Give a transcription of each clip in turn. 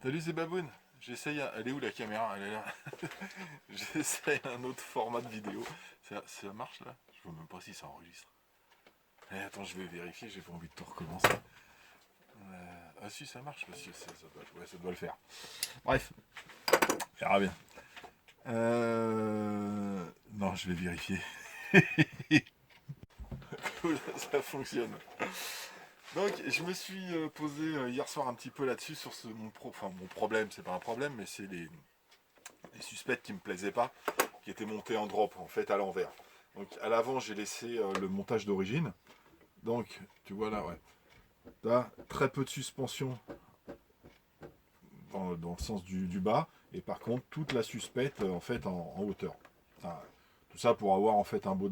Salut, c'est Baboune. J'essaye. Elle est où la caméra? Elle est là. J'essaye un autre format de vidéo. Ça marche là? Je vois même pas si ça enregistre. Attends, je vais vérifier, j'ai pas envie de tout recommencer. Ah si, ça marche, parce que ça doit le faire. Bref, on verra bien. Non, je vais vérifier. Cool, ça fonctionne. Donc, je me suis posé hier soir un petit peu là-dessus sur mon problème. C'est pas un problème, mais c'est les suspects qui me plaisaient pas, qui étaient montés en drop, en fait, à l'envers. Donc, à l'avant, j'ai laissé le montage d'origine. Donc, tu vois là, ouais. T'as très peu de suspension dans le sens du bas, et par contre, toute la suspecte, en fait, en hauteur. Enfin, tout ça pour avoir, en fait, un beau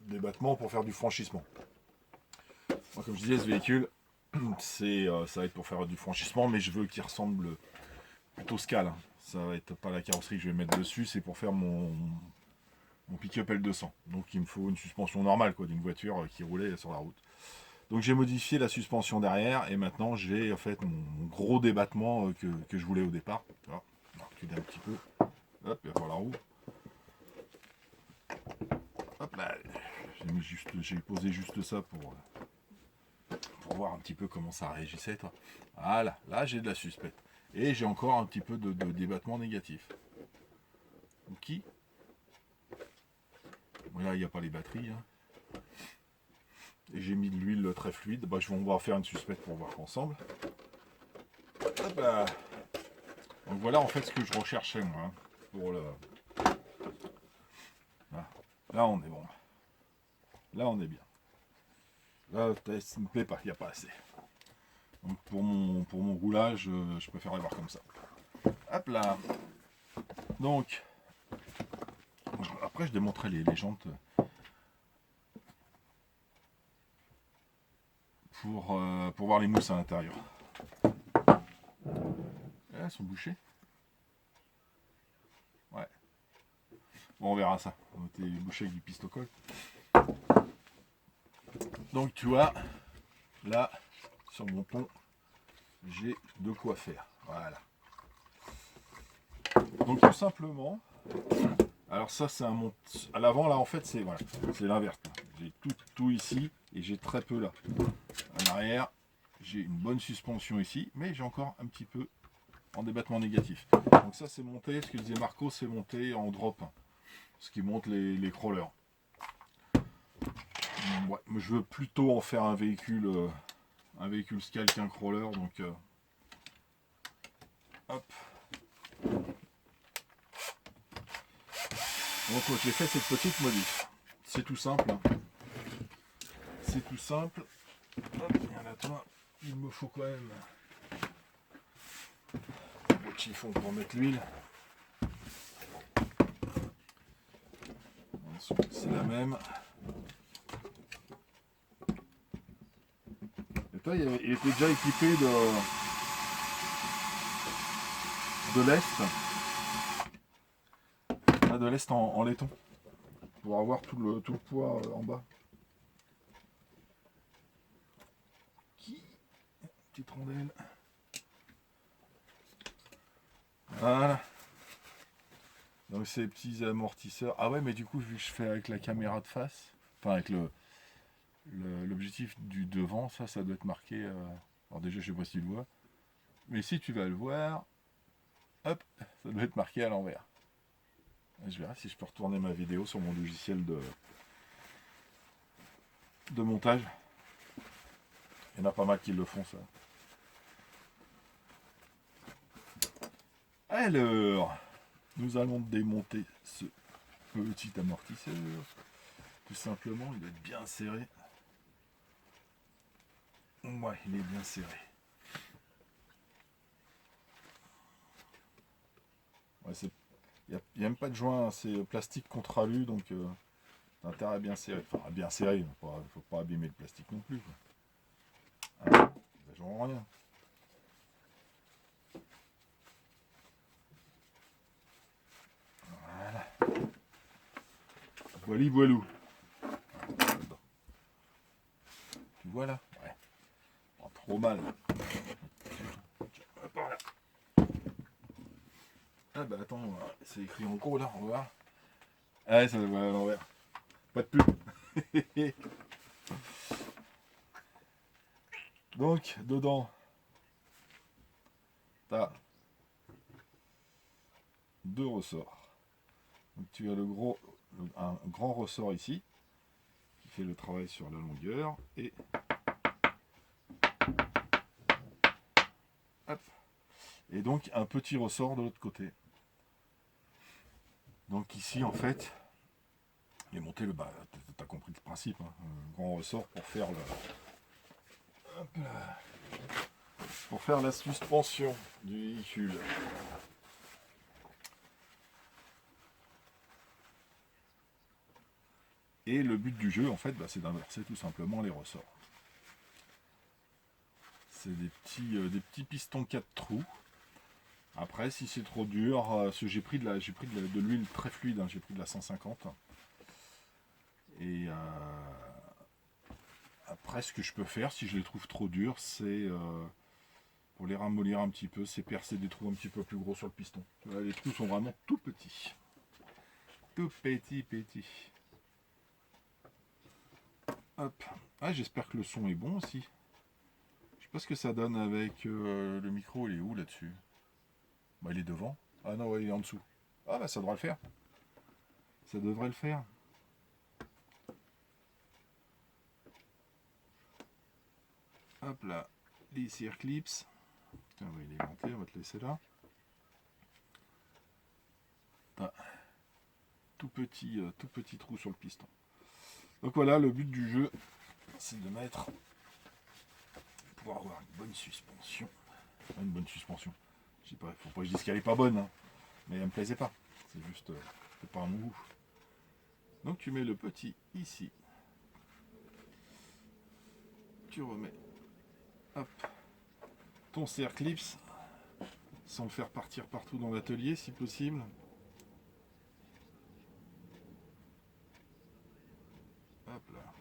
débattement pour faire du franchissement. Moi, comme je disais, ce véhicule, ça va être pour faire du franchissement, mais je veux qu'il ressemble plutôt Scale. Ça va être pas la carrosserie que je vais mettre dessus, c'est pour faire mon pick-up L200. Donc il me faut une suspension normale, quoi, d'une voiture qui roulait sur la route. Donc j'ai modifié la suspension derrière, et maintenant j'ai en fait mon gros débattement que je voulais au départ. Voilà. On va reculer un petit peu. Hop, il va falloir la roue. Hop là, j'ai posé juste ça pour voir un petit peu comment ça réagissait, toi. Voilà, là j'ai de la suspecte. Et j'ai encore un petit peu de débattement négatif. Ok. Bon, là, il n'y a pas les batteries. Hein. Et j'ai mis de l'huile très fluide. Bah, on va faire une suspecte pour voir ensemble. Ah bah. Donc voilà en fait ce que je recherchais moi. Hein, pour le... Là on est bon. Là on est bien. Là ça me plaît pas, il n'y a pas assez. Donc pour mon roulage, je préfère l'avoir comme ça. Hop là. Donc après je démontrerai les jantes pour voir les mousses à l'intérieur. Elles sont bouchées. Ouais. Bon, on verra ça. On était bouché avec du pistocol. Donc tu vois, là, sur mon pont, j'ai de quoi faire. Voilà. Donc tout simplement, alors ça c'est un mont. À l'avant là en fait c'est voilà, c'est l'inverse. J'ai tout ici et j'ai très peu là. En arrière, j'ai une bonne suspension ici, mais j'ai encore un petit peu en débattement négatif. Donc ça c'est monté, ce que disait Marco, c'est monté en drop. Ce qui monte les crawlers. Ouais, mais je veux plutôt en faire un véhicule Scale qu'un crawler, donc hop. Donc j'ai fait cette petite modif. C'est tout simple. Hein. C'est tout simple. Hop, et là toi, il me faut quand même un beau chiffon pour mettre l'huile. C'est la même. Et toi, il était déjà équipé de lest. Ah, de lest en laiton. Pour avoir tout le poids en bas. Petite rondelle. Voilà. Donc ces petits amortisseurs. Ah ouais, mais du coup, vu que je fais avec la caméra de face, enfin avec l'objectif du devant, ça doit être marqué. Alors déjà, je sais pas si tu le vois. Mais si tu vas le voir, hop, ça doit être marqué à l'envers. Je verrai si je peux retourner ma vidéo sur mon logiciel de montage. Il y en a pas mal qui le font ça. Alors, nous allons démonter ce petit amortisseur. Tout simplement, il est bien serré. Ouais, il est bien serré. Ouais, il n'y a même pas de joint, c'est plastique contre alu, donc t'as intérêt à bien serrer. Enfin, à bien serrer, il ne faut pas abîmer le plastique non plus. Ah, ça change rien. Voilà. Voili voilou. Tu vois là? Ouais. Pas trop mal. Par là. Ah bah attends, c'est écrit en gros là, on va voir. Ah ouais, ça va à l'envers. Pas de pub. Donc, dedans, t'as deux ressorts. Donc tu as un grand ressort ici, qui fait le travail sur la longueur, et hop, et donc un petit ressort de l'autre côté. Donc ici en fait, il est monté t'as compris le principe, hein, un grand ressort pour faire la suspension du véhicule. Et le but du jeu en fait, c'est d'inverser tout simplement les ressorts. C'est des petits pistons 4 trous. Après, si c'est trop dur, parce que j'ai pris de l'huile très fluide, hein, j'ai pris de la 150. Et après, ce que je peux faire, si je les trouve trop durs, c'est pour les ramollir un petit peu, c'est percer des trous un petit peu plus gros sur le piston. Là, les trous sont vraiment tout petits. Tout petits. Hop. Ah, j'espère que le son est bon aussi. Je sais pas ce que ça donne avec le micro, il est où là-dessus? Bah, il est devant. Ah non, ouais, il est en dessous. Ah bah ça devrait le faire. Ça devrait le faire. Hop là, les circlips. Tiens, on va les monter, on va te laisser là. Ah, tout petit trou sur le piston. Donc voilà, le but du jeu, c'est de pouvoir avoir une bonne suspension. Une bonne suspension. Je sais pas, faut pas que je dise qu'elle est pas bonne, hein, mais elle me plaisait pas. C'est juste, c'est pas un mou. Donc tu mets le petit ici. Tu remets, hop, ton circlips, sans le faire partir partout dans l'atelier si possible. Hop là.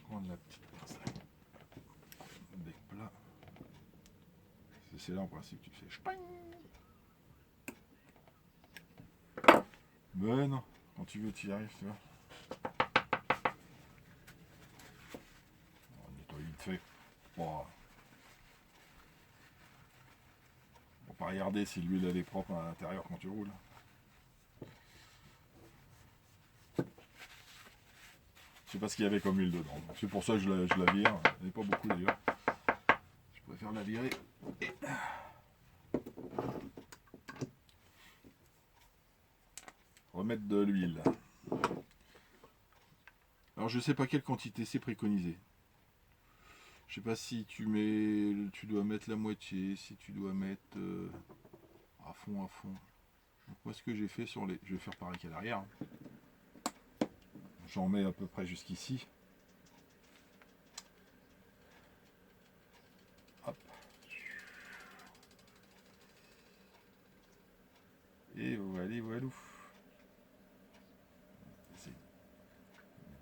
Prendre la petite pince avec plat. C'est là en principe tu fais chping. Ben non, quand tu veux tu y arrives, tu vois. On nettoie vite fait. Bon, on va pas regarder si l'huile elle est propre à l'intérieur quand tu roules. Je sais pas ce qu'il y avait comme huile dedans. C'est pour ça que je la vire. Il n'y en a pas beaucoup d'ailleurs. Je préfère la virer. Remettre de l'huile. Alors je sais pas quelle quantité c'est préconisé. Je sais pas si tu dois mettre la moitié, si tu dois mettre à fond. Donc moi ce que j'ai fait je vais faire pareil qu'à l'arrière. J'en mets à peu près jusqu'ici. Hop. Et voilà. C'est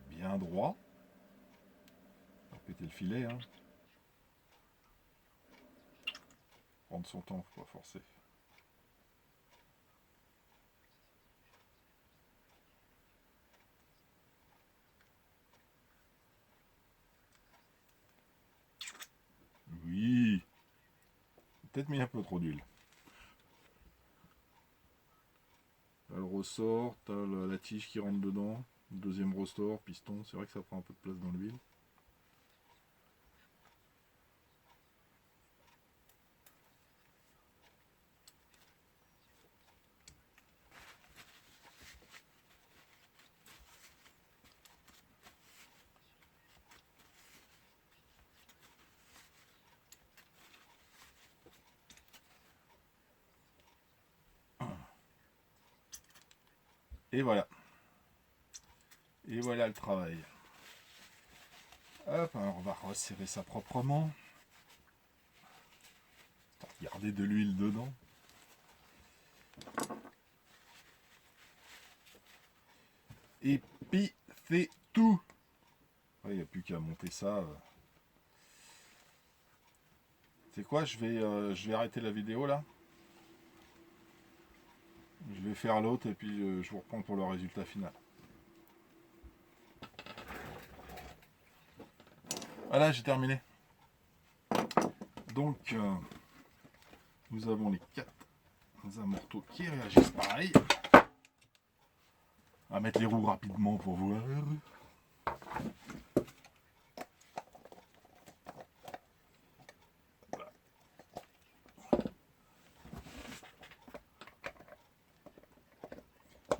bien droit. On va péter le filet. Hein. Prendre son temps, faut pas forcer. Oui. Peut-être mis un peu trop d'huile. Là, le ressort, t'as la tige qui rentre dedans. Deuxième ressort, piston. C'est vrai que ça prend un peu de place dans l'huile. Et voilà. Et voilà le travail. Hop, alors on va resserrer ça proprement. Garder de l'huile dedans. Et puis c'est tout. Il n'y a plus qu'à monter ça. C'est quoi, je vais arrêter la vidéo là. Je vais faire l'autre et puis je vous reprends pour le résultat final. Voilà, j'ai terminé. Donc, nous avons les 4 amortos qui réagissent pareil. On va mettre les roues rapidement pour voir.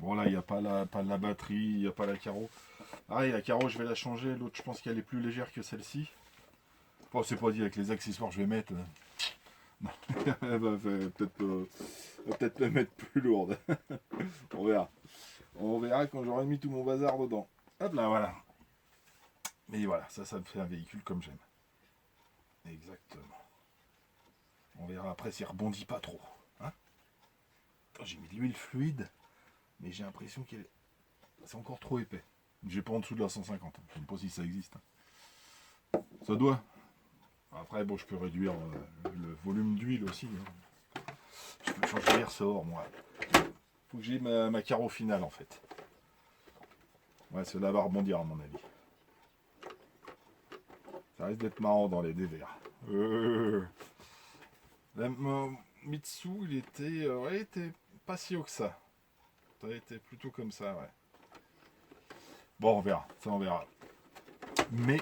Bon là, il n'y a pas la batterie, il n'y a pas la carreau. Ah, et la carreau, je vais la changer. L'autre, je pense qu'elle est plus légère que celle-ci. Bon, c'est pas dit avec les accessoires que je vais mettre. Elle va peut-être la mettre plus lourde. On verra. On verra quand j'aurai mis tout mon bazar dedans. Hop là, voilà. Mais voilà, ça me fait un véhicule comme j'aime. Exactement. On verra après s'il rebondit pas trop. Hein, j'ai mis de l'huile fluide, mais j'ai l'impression que c'est encore trop épais. J'ai pas en dessous de la 150. Je ne sais pas si ça existe. Ça doit. Après, bon, je peux réduire le volume d'huile aussi. Hein. Je peux changer les ressorts, moi. Faut que j'ai ma carreau finale, en fait. Ouais, cela va rebondir, à mon avis. Ça risque d'être marrant dans les dévers. Mon Mitsu, il était pas si haut que ça. Ça a été plutôt comme ça, ouais. Bon, on verra. Ça, on verra. Mais,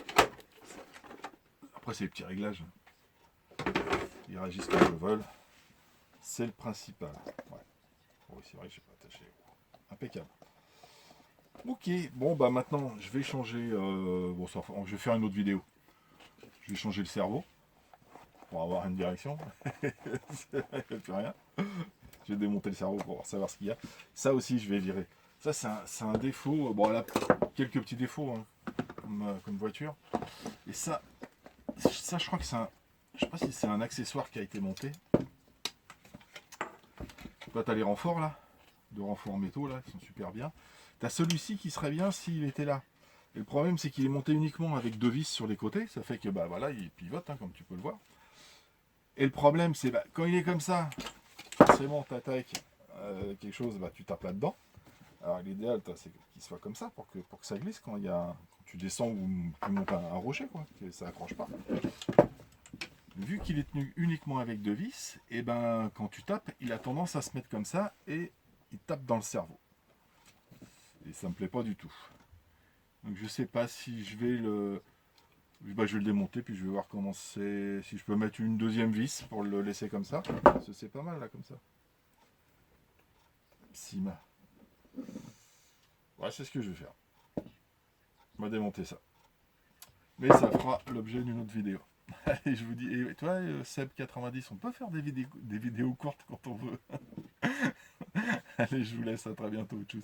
après, c'est les petits réglages. Ils réagissent comme ils veulent. C'est le principal. Ouais. Oui, c'est vrai que j'ai pas attaché. Impeccable. Ok, bon, bah maintenant, je vais changer... bon, ça, je vais faire une autre vidéo. Je vais changer le cerveau. Pour avoir une direction. Il n'y a plus rien. Je vais démonter le cerveau pour savoir ce qu'il y a. Ça aussi, je vais virer. Ça, c'est un défaut. Bon, elle a quelques petits défauts, hein, comme voiture. Et ça, je crois que c'est un... Je sais pas si c'est un accessoire qui a été monté. Là, tu as les renforts, là. De renforts en métaux, là. Ils sont super bien. Tu as celui-ci qui serait bien s'il était là. Et le problème, c'est qu'il est monté uniquement avec 2 vis sur les côtés. Ça fait que, bah voilà, il pivote, hein, comme tu peux le voir. Et le problème, c'est quand il est comme ça, forcément, tu attaques quelque chose, bah, tu tapes là-dedans. Alors l'idéal, c'est qu'il soit comme ça pour que ça glisse quand tu descends ou tu montes un rocher, quoi, que ça accroche pas. Vu qu'il est tenu uniquement avec 2 vis, et ben quand tu tapes, il a tendance à se mettre comme ça et il tape dans le cerveau. Et ça me plaît pas du tout. Donc je sais pas si je vais je vais le démonter puis je vais voir comment c'est. Si je peux mettre une deuxième vis pour le laisser comme ça. C'est pas mal là comme ça. Sima. Ouais, c'est ce que je vais faire. On va démonter ça. Mais ça fera l'objet d'une autre vidéo. Allez, je vous dis, et toi, Seb90, on peut faire des vidéos courtes quand on veut. Allez, je vous laisse, à très bientôt, tchuss.